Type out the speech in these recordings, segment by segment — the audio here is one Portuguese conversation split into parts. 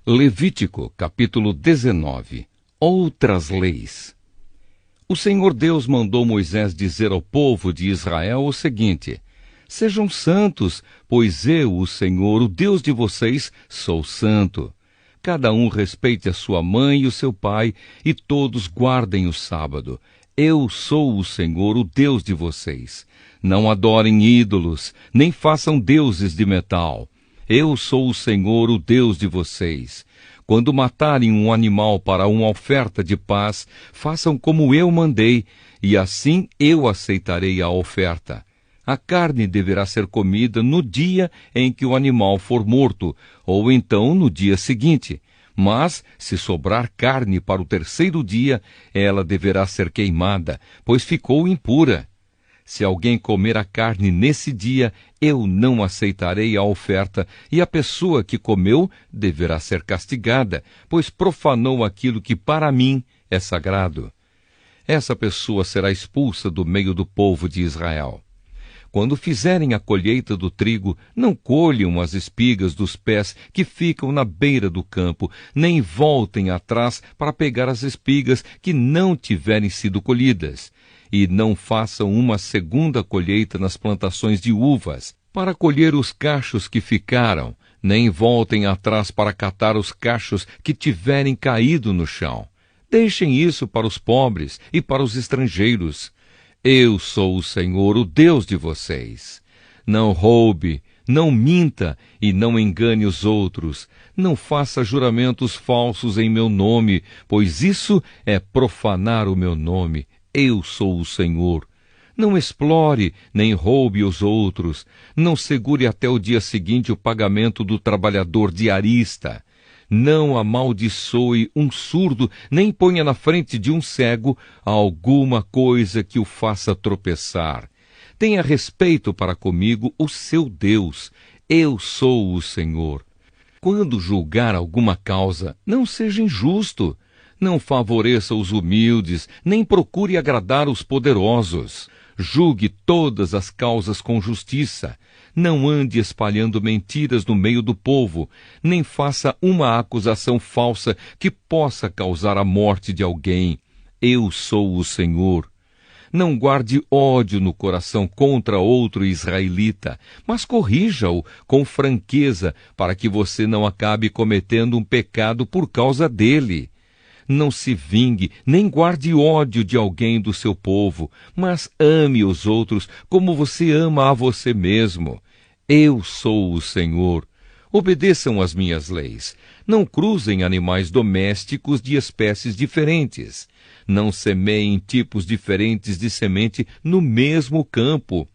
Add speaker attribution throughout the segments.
Speaker 1: Levítico, capítulo 19. Outras leis. O Senhor Deus mandou Moisés dizer ao povo de Israel o seguinte: sejam santos, pois eu, o Senhor, o Deus de vocês, sou santo. Cada um respeite a sua mãe e o seu pai, e todos guardem o sábado. Eu sou o Senhor, o Deus de vocês. Não adorem ídolos, nem façam deuses de metal. Eu sou o Senhor, o Deus de vocês. Quando matarem um animal para uma oferta de paz, façam como eu mandei, e assim eu aceitarei a oferta. A carne deverá ser comida no dia em que o animal for morto, ou então no dia seguinte. Mas, se sobrar carne para o terceiro dia, ela deverá ser queimada, pois ficou impura. Se alguém comer a carne nesse dia, eu não aceitarei a oferta, e a pessoa que comeu deverá ser castigada, pois profanou aquilo que para mim é sagrado. Essa pessoa será expulsa do meio do povo de Israel. Quando fizerem a colheita do trigo, não colham as espigas dos pés que ficam na beira do campo, nem voltem atrás para pegar as espigas que não tiverem sido colhidas. E não façam uma segunda colheita nas plantações de uvas, para colher os cachos que ficaram, nem voltem atrás para catar os cachos que tiverem caído no chão. Deixem isso para os pobres e para os estrangeiros. Eu sou o Senhor, o Deus de vocês. Não roube, não minta e não engane os outros. Não faça juramentos falsos em meu nome, pois isso é profanar o meu nome. Eu sou o Senhor. Não explore, nem roube os outros. Não segure até o dia seguinte o pagamento do trabalhador diarista. Não amaldiçoe um surdo, nem ponha na frente de um cego alguma coisa que o faça tropeçar. Tenha respeito para comigo, o seu Deus. Eu sou o Senhor. Quando julgar alguma causa, não seja injusto. Não favoreça os humildes, nem procure agradar os poderosos. Julgue todas as causas com justiça. Não ande espalhando mentiras no meio do povo, nem faça uma acusação falsa que possa causar a morte de alguém. Eu sou o Senhor. Não guarde ódio no coração contra outro israelita, mas corrija-o com franqueza, para que você não acabe cometendo um pecado por causa dele. Não se vingue, nem guarde ódio de alguém do seu povo, mas ame os outros como você ama a você mesmo. Eu sou o Senhor. Obedeçam às minhas leis. Não cruzem animais domésticos de espécies diferentes. Não semeiem tipos diferentes de semente no mesmo campo.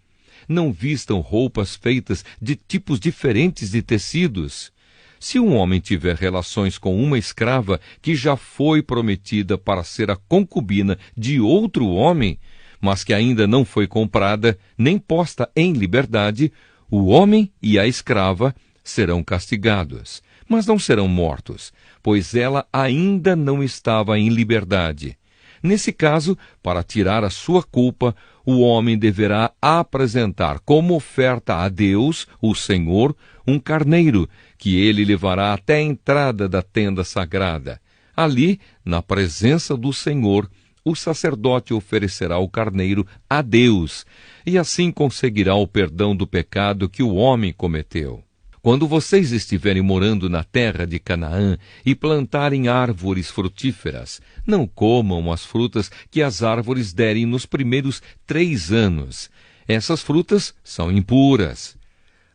Speaker 1: Não vistam roupas feitas de tipos diferentes de tecidos. Se um homem tiver relações com uma escrava que já foi prometida para ser a concubina de outro homem, mas que ainda não foi comprada nem posta em liberdade, o homem e a escrava serão castigados, mas não serão mortos, pois ela ainda não estava em liberdade. Nesse caso, para tirar a sua culpa, o homem deverá apresentar como oferta a Deus, o Senhor, um carneiro, que ele levará até a entrada da tenda sagrada. Ali, na presença do Senhor, o sacerdote oferecerá o carneiro a Deus, e assim conseguirá o perdão do pecado que o homem cometeu. Quando vocês estiverem morando na terra de Canaã e plantarem árvores frutíferas, não comam as frutas que as árvores derem nos primeiros 3 anos. Essas frutas são impuras.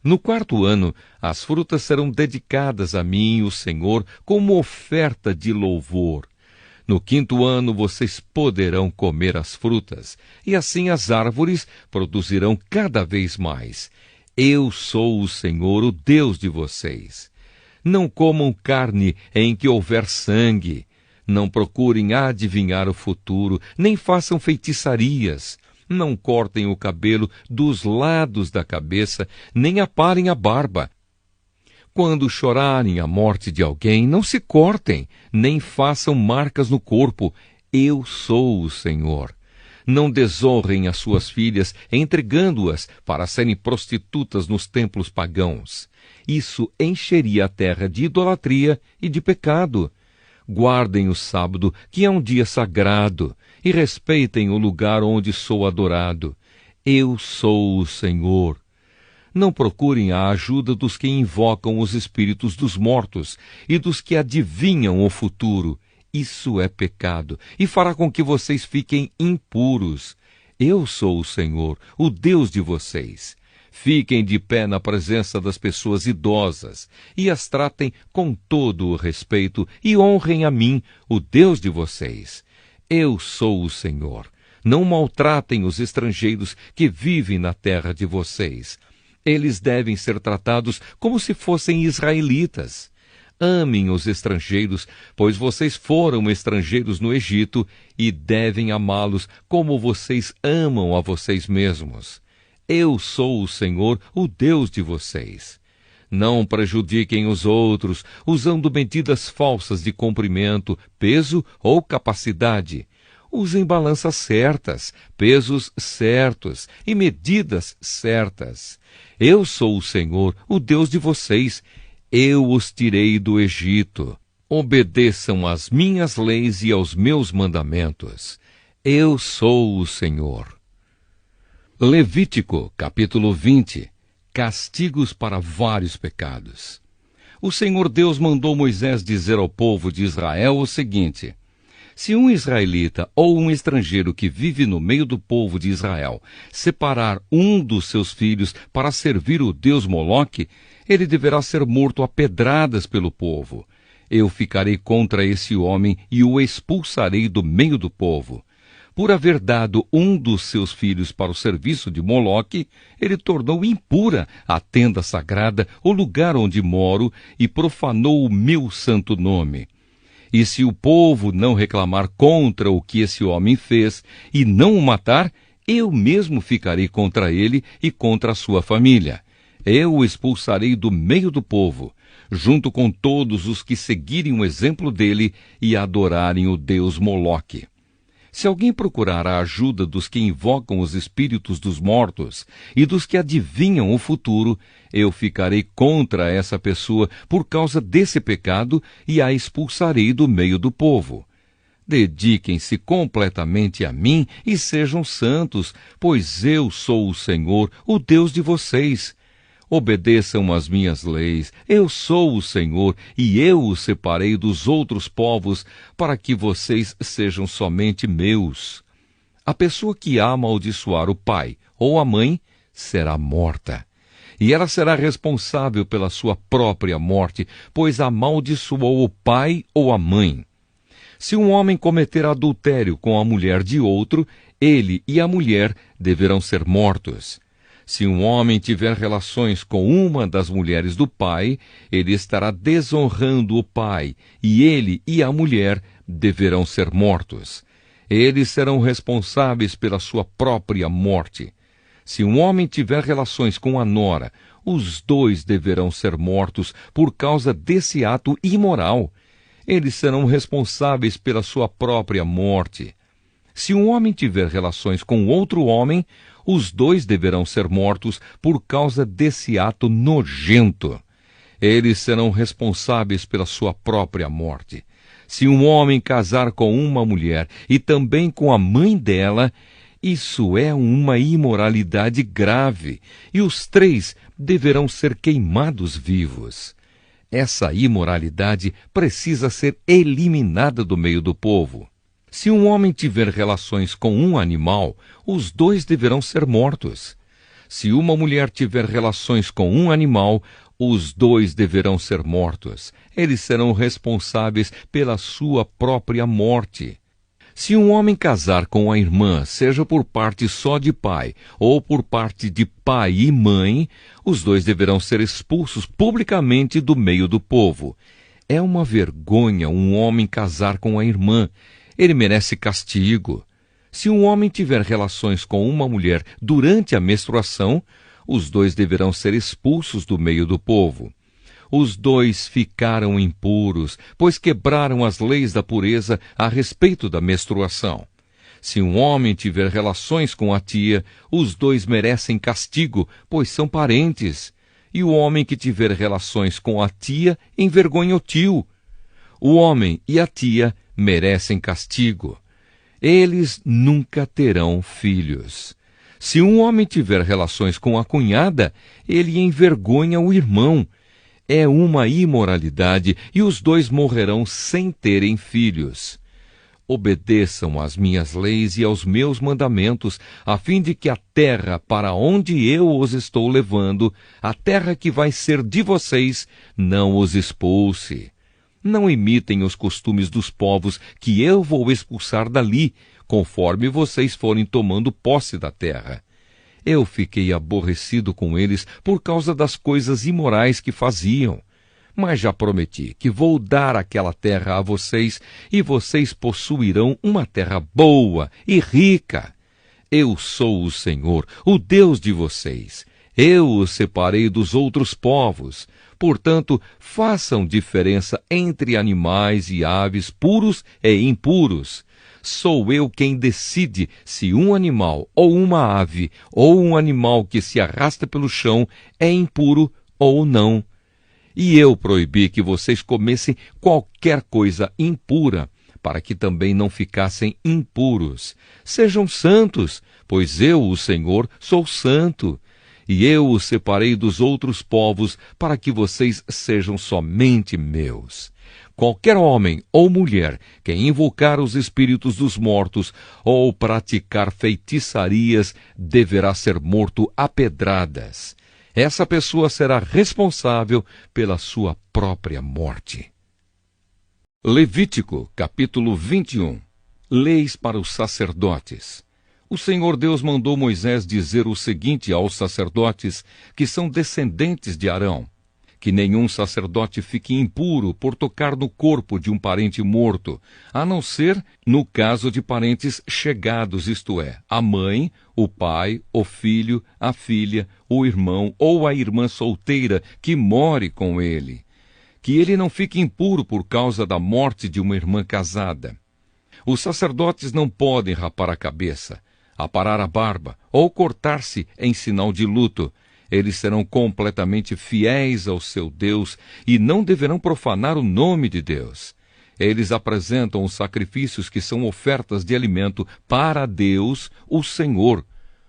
Speaker 1: No 4º ano, as frutas serão dedicadas a mim, o Senhor, como oferta de louvor. No 5º ano, vocês poderão comer as frutas, e assim as árvores produzirão cada vez mais. Eu sou o Senhor, o Deus de vocês. Não comam carne em que houver sangue. Não procurem adivinhar o futuro, nem façam feitiçarias. Não cortem o cabelo dos lados da cabeça, nem aparem a barba. Quando chorarem a morte de alguém, não se cortem, nem façam marcas no corpo. Eu sou o Senhor. Não desonrem as suas filhas, entregando-as para serem prostitutas nos templos pagãos. Isso encheria a terra de idolatria e de pecado. Guardem o sábado, que é um dia sagrado, e respeitem o lugar onde sou adorado. Eu sou o Senhor. Não procurem a ajuda dos que invocam os espíritos dos mortos e dos que adivinham o futuro. Isso é pecado e fará com que vocês fiquem impuros. Eu sou o Senhor, o Deus de vocês. Fiquem de pé na presença das pessoas idosas e as tratem com todo o respeito e honrem a mim, o Deus de vocês. Eu sou o Senhor. Não maltratem os estrangeiros que vivem na terra de vocês. Eles devem ser tratados como se fossem israelitas. Amem os estrangeiros, pois vocês foram estrangeiros no Egito e devem amá-los como vocês amam a vocês mesmos. Eu sou o Senhor, o Deus de vocês. Não prejudiquem os outros, usando medidas falsas de comprimento, peso ou capacidade. Usem balanças certas, pesos certos e medidas certas. Eu sou o Senhor, o Deus de vocês. Eu os tirei do Egito. Obedeçam às minhas leis e aos meus mandamentos. Eu sou o Senhor. Levítico, capítulo 20. Castigos para vários pecados. O Senhor Deus mandou Moisés dizer ao povo de Israel o seguinte: se um israelita ou um estrangeiro que vive no meio do povo de Israel separar um dos seus filhos para servir o deus Moloque, ele deverá ser morto a pedradas pelo povo. Eu ficarei contra esse homem e o expulsarei do meio do povo. Por haver dado um dos seus filhos para o serviço de Moloque, ele tornou impura a tenda sagrada, o lugar onde moro, e profanou o meu santo nome. E se o povo não reclamar contra o que esse homem fez e não o matar, eu mesmo ficarei contra ele e contra a sua família. Eu o expulsarei do meio do povo, junto com todos os que seguirem o exemplo dele e adorarem o deus Moloque. Se alguém procurar a ajuda dos que invocam os espíritos dos mortos e dos que adivinham o futuro, eu ficarei contra essa pessoa por causa desse pecado e a expulsarei do meio do povo. Dediquem-se completamente a mim e sejam santos, pois eu sou o Senhor, o Deus de vocês. Obedeçam às minhas leis. Eu sou o Senhor, e eu os separei dos outros povos, para que vocês sejam somente meus. A pessoa que amaldiçoar o pai ou a mãe será morta. E ela será responsável pela sua própria morte, pois amaldiçoou o pai ou a mãe. Se um homem cometer adultério com a mulher de outro, ele e a mulher deverão ser mortos. Se um homem tiver relações com uma das mulheres do pai, ele estará desonrando o pai, e ele e a mulher deverão ser mortos. Eles serão responsáveis pela sua própria morte. Se um homem tiver relações com a nora, os dois deverão ser mortos por causa desse ato imoral. Eles serão responsáveis pela sua própria morte. Se um homem tiver relações com outro homem, os dois deverão ser mortos por causa desse ato nojento. Eles serão responsáveis pela sua própria morte. Se um homem casar com uma mulher e também com a mãe dela, isso é uma imoralidade grave, e os três deverão ser queimados vivos. Essa imoralidade precisa ser eliminada do meio do povo. Se um homem tiver relações com um animal, os dois deverão ser mortos. Se uma mulher tiver relações com um animal, os dois deverão ser mortos. Eles serão responsáveis pela sua própria morte. Se um homem casar com a irmã, seja por parte só de pai ou por parte de pai e mãe, os dois deverão ser expulsos publicamente do meio do povo. É uma vergonha um homem casar com a irmã. Ele merece castigo. Se um homem tiver relações com uma mulher durante a menstruação, os dois deverão ser expulsos do meio do povo. Os dois ficaram impuros, pois quebraram as leis da pureza a respeito da menstruação. Se um homem tiver relações com a tia, os dois merecem castigo, pois são parentes. e o homem que tiver relações com a tia envergonha o tio. O homem e a tia merecem castigo. Eles nunca terão filhos. Se um homem tiver relações com a cunhada, ele envergonha o irmão. É uma imoralidade e os dois morrerão sem terem filhos. Obedeçam às minhas leis e aos meus mandamentos, a fim de que a terra para onde eu os estou levando, a terra que vai ser de vocês, não os expulse. Não imitem os costumes dos povos que eu vou expulsar dali, conforme vocês forem tomando posse da terra. Eu fiquei aborrecido com eles por causa das coisas imorais que faziam. Mas já prometi que vou dar aquela terra a vocês, e vocês possuirão uma terra boa e rica. Eu sou o Senhor, o Deus de vocês. Eu os separei dos outros povos. Portanto, façam diferença entre animais e aves puros e impuros. Sou eu quem decide se um animal ou uma ave ou um animal que se arrasta pelo chão é impuro ou não. E eu proibi que vocês comessem qualquer coisa impura, para que também não ficassem impuros. Sejam santos, pois eu, o Senhor, sou santo. E eu os separei dos outros povos, para que vocês sejam somente meus. Qualquer homem ou mulher que invocar os espíritos dos mortos ou praticar feitiçarias deverá ser morto a pedradas. Essa pessoa será responsável pela sua própria morte. Levítico, capítulo 21. Leis para os sacerdotes. O Senhor Deus mandou Moisés dizer o seguinte aos sacerdotes que são descendentes de Arão: que nenhum sacerdote fique impuro por tocar no corpo de um parente morto, a não ser no caso de parentes chegados, isto é, a mãe, o pai, o filho, a filha, o irmão ou a irmã solteira que more com ele. Que ele não fique impuro por causa da morte de uma irmã casada. Os sacerdotes não podem rapar a cabeça, aparar a barba ou cortar-se em sinal de luto. Eles serão completamente fiéis ao seu Deus e não deverão profanar o nome de Deus. Eles apresentam os sacrifícios que são ofertas de alimento para Deus, o Senhor.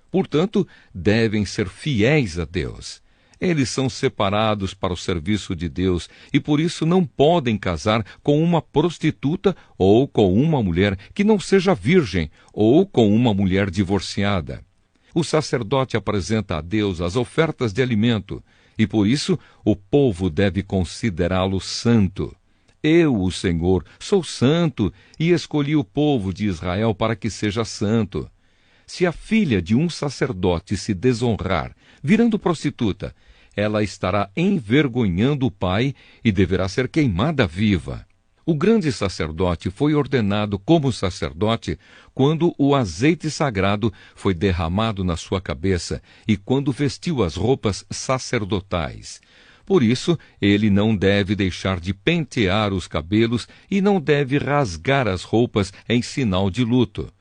Speaker 1: Portanto, devem ser fiéis a Deus. Eles são separados para o serviço de Deus e por isso não podem casar com uma prostituta ou com uma mulher que não seja virgem ou com uma mulher divorciada. O sacerdote apresenta a Deus as ofertas de alimento, e por isso o povo deve considerá-lo santo. Eu, o Senhor, sou santo e escolhi o povo de Israel para que seja santo. Se a filha de um sacerdote se desonrar, virando prostituta, ela estará envergonhando o pai e deverá ser queimada viva. O grande sacerdote foi ordenado como sacerdote quando o azeite sagrado foi derramado na sua cabeça e quando vestiu as roupas sacerdotais. Por isso, ele não deve deixar de pentear os cabelos e não deve rasgar as roupas em sinal de luto.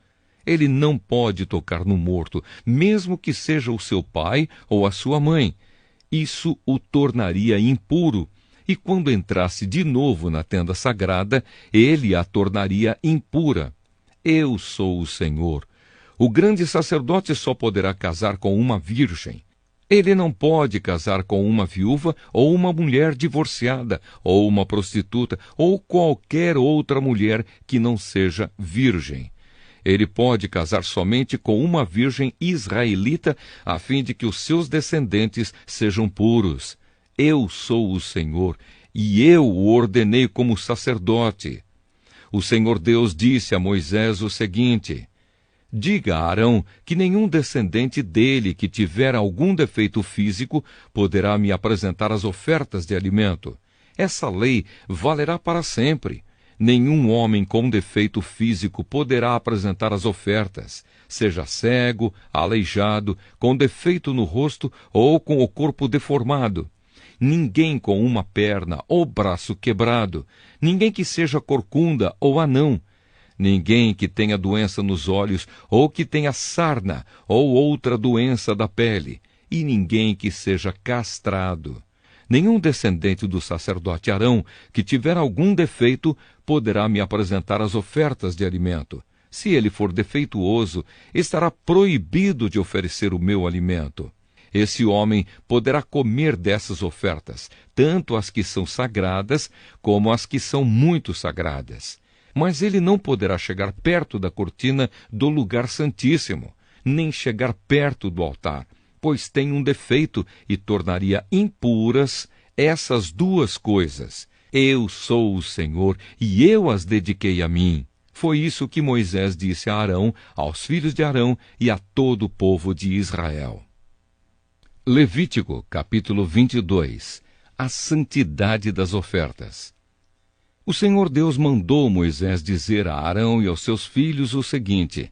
Speaker 1: Ele não pode tocar no morto, mesmo que seja o seu pai ou a sua mãe. Isso o tornaria impuro. E quando entrasse de novo na tenda sagrada, ele a tornaria impura. Eu sou o Senhor. O grande sacerdote só poderá casar com uma virgem. Ele não pode casar com uma viúva ou uma mulher divorciada, ou uma prostituta, ou qualquer outra mulher que não seja virgem. Ele pode casar somente com uma virgem israelita, a fim de que os seus descendentes sejam puros. Eu sou o Senhor, e eu o ordenei como sacerdote. O Senhor Deus disse a Moisés o seguinte: diga a Arão que nenhum descendente dele que tiver algum defeito físico poderá me apresentar as ofertas de alimento. Essa lei valerá para sempre. Nenhum homem com defeito físico poderá apresentar as ofertas, seja cego, aleijado, com defeito no rosto ou com o corpo deformado. Ninguém com uma perna ou braço quebrado, ninguém que seja corcunda ou anão, ninguém que tenha doença nos olhos ou que tenha sarna ou outra doença da pele, e ninguém que seja castrado. Nenhum descendente do sacerdote Arão que tiver algum defeito poderá me apresentar as ofertas de alimento. Se ele for defeituoso, estará proibido de oferecer o meu alimento. Esse homem poderá comer dessas ofertas, tanto as que são sagradas como as que são muito sagradas. Mas ele não poderá chegar perto da cortina do lugar santíssimo, nem chegar perto do altar, pois tem um defeito e tornaria impuras essas duas coisas. Eu sou o Senhor e eu as dediquei a mim. Foi isso que Moisés disse a Arão, aos filhos de Arão e a todo o povo de Israel. Levítico, capítulo 22. A santidade das ofertas. O Senhor Deus mandou Moisés dizer a Arão e aos seus filhos o seguinte: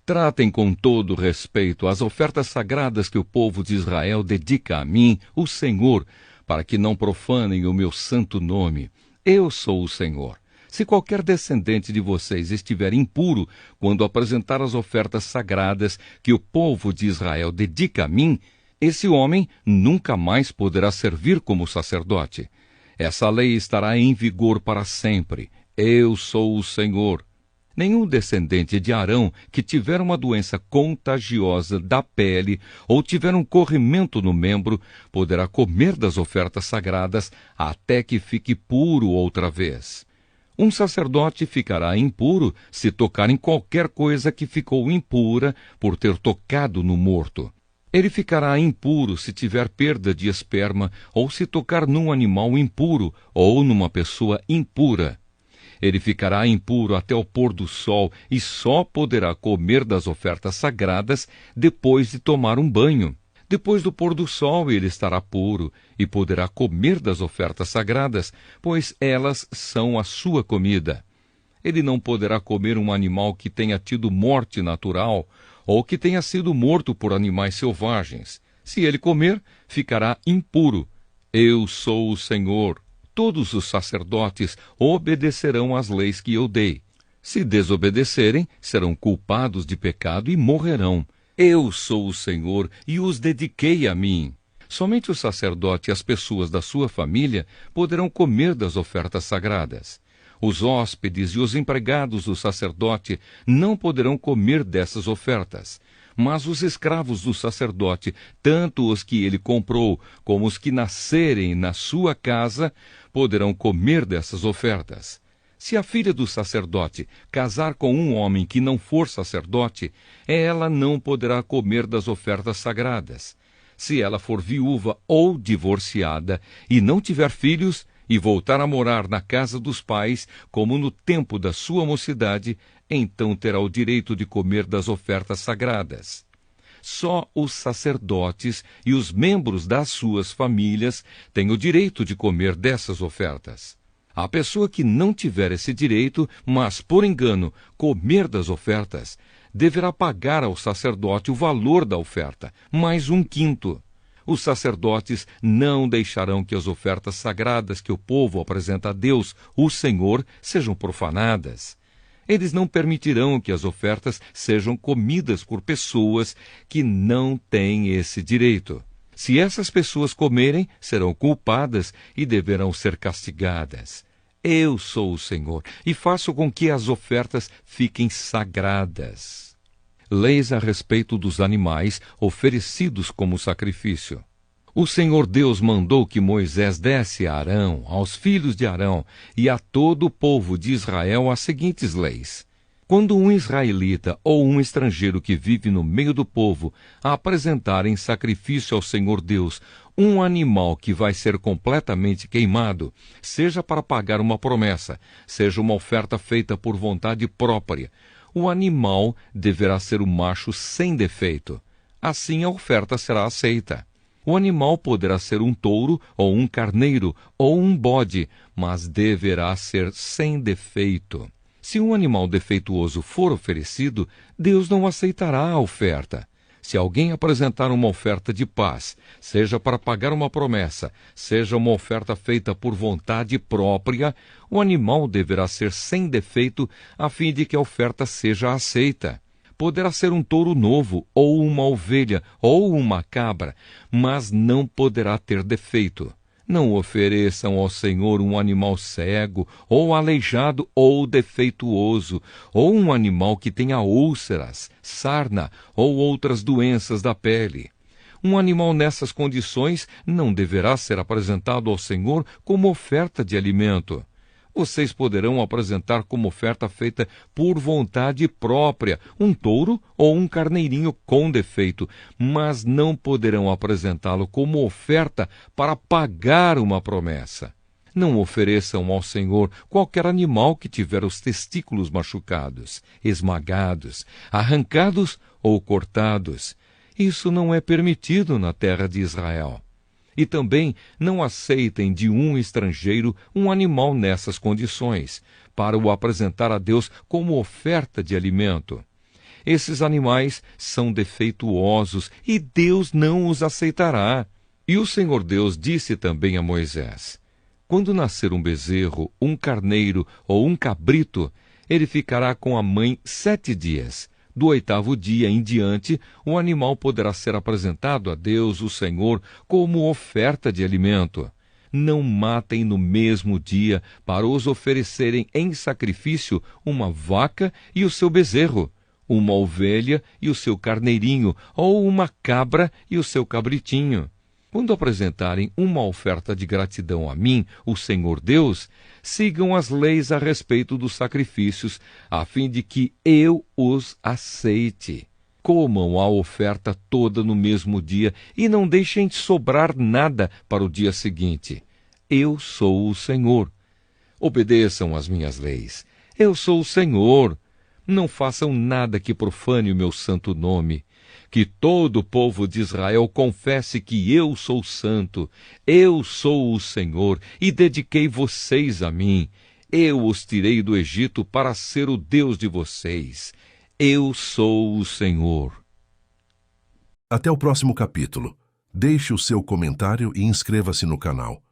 Speaker 1: tratem com todo respeito as ofertas sagradas que o povo de Israel dedica a mim, o Senhor, para que não profanem o meu santo nome. Eu sou o Senhor. Se qualquer descendente de vocês estiver impuro quando apresentar as ofertas sagradas que o povo de Israel dedica a mim, esse homem nunca mais poderá servir como sacerdote. Essa lei estará em vigor para sempre. Eu sou o Senhor. Nenhum descendente de Arão que tiver uma doença contagiosa da pele ou tiver um corrimento no membro poderá comer das ofertas sagradas até que fique puro outra vez. Um sacerdote ficará impuro se tocar em qualquer coisa que ficou impura por ter tocado no morto. Ele ficará impuro se tiver perda de esperma ou se tocar num animal impuro ou numa pessoa impura. Ele ficará impuro até o pôr do sol e só poderá comer das ofertas sagradas depois de tomar um banho. Depois do pôr do sol ele estará puro e poderá comer das ofertas sagradas, pois elas são a sua comida. Ele não poderá comer um animal que tenha tido morte natural ou que tenha sido morto por animais selvagens. Se ele comer, ficará impuro. Eu sou o Senhor. Todos os sacerdotes obedecerão às leis que eu dei. Se desobedecerem, serão culpados de pecado e morrerão. Eu sou o Senhor e os dediquei a mim. Somente o sacerdote e as pessoas da sua família poderão comer das ofertas sagradas. Os hóspedes e os empregados do sacerdote não poderão comer dessas ofertas, mas os escravos do sacerdote, tanto os que ele comprou como os que nascerem na sua casa, poderão comer dessas ofertas. Se a filha do sacerdote casar com um homem que não for sacerdote, ela não poderá comer das ofertas sagradas. Se ela for viúva ou divorciada e não tiver filhos, e voltar a morar na casa dos pais, como no tempo da sua mocidade, então terá o direito de comer das ofertas sagradas. Só os sacerdotes e os membros das suas famílias têm o direito de comer dessas ofertas. A pessoa que não tiver esse direito, mas, por engano, comer das ofertas, deverá pagar ao sacerdote o valor da oferta, mais 1/5. Os sacerdotes não deixarão que as ofertas sagradas que o povo apresenta a Deus, o Senhor, sejam profanadas. Eles não permitirão que as ofertas sejam comidas por pessoas que não têm esse direito. Se essas pessoas comerem, serão culpadas e deverão ser castigadas. Eu sou o Senhor e faço com que as ofertas fiquem sagradas. Leis a respeito dos animais oferecidos como sacrifício. O Senhor Deus mandou que Moisés desse a Arão, aos filhos de Arão e a todo o povo de Israel as seguintes leis. Quando um israelita ou um estrangeiro que vive no meio do povo apresentar em sacrifício ao Senhor Deus um animal que vai ser completamente queimado, seja para pagar uma promessa, seja uma oferta feita por vontade própria, o animal deverá ser o macho sem defeito. Assim a oferta será aceita. O animal poderá ser um touro, ou um carneiro, ou um bode, mas deverá ser sem defeito. Se um animal defeituoso for oferecido, Deus não aceitará a oferta. Se alguém apresentar uma oferta de paz, seja para pagar uma promessa, seja uma oferta feita por vontade própria, o animal deverá ser sem defeito, a fim de que a oferta seja aceita. Poderá ser um touro novo, ou uma ovelha, ou uma cabra, mas não poderá ter defeito. Não ofereçam ao Senhor um animal cego, ou aleijado, ou defeituoso, ou um animal que tenha úlceras, sarna, ou outras doenças da pele. Um animal nessas condições não deverá ser apresentado ao Senhor como oferta de alimento. Vocês poderão apresentar como oferta feita por vontade própria um touro ou um carneirinho com defeito, mas não poderão apresentá-lo como oferta para pagar uma promessa. Não ofereçam ao Senhor qualquer animal que tiver os testículos machucados, esmagados, arrancados ou cortados. Isso não é permitido na terra de Israel. E também não aceitem de um estrangeiro um animal nessas condições, para o apresentar a Deus como oferta de alimento. Esses animais são defeituosos e Deus não os aceitará. E o Senhor Deus disse também a Moisés: quando nascer um bezerro, um carneiro ou um cabrito, ele ficará com a mãe 7 dias. Do 8º dia em diante, o animal poderá ser apresentado a Deus, o Senhor, como oferta de alimento. Não matem no mesmo dia para os oferecerem em sacrifício uma vaca e o seu bezerro, uma ovelha e o seu carneirinho, ou uma cabra e o seu cabritinho. Quando apresentarem uma oferta de gratidão a mim, o Senhor Deus, sigam as leis a respeito dos sacrifícios, a fim de que eu os aceite. Comam a oferta toda no mesmo dia e não deixem sobrar nada para o dia seguinte. Eu sou o Senhor. Obedeçam às minhas leis. Eu sou o Senhor. Não façam nada que profane o meu santo nome. Que todo o povo de Israel confesse que eu sou santo, eu sou o Senhor, e dediquei vocês a mim. Eu os tirei do Egito para ser o Deus de vocês. Eu sou o Senhor.
Speaker 2: Até o próximo capítulo. Deixe o seu comentário e inscreva-se no canal.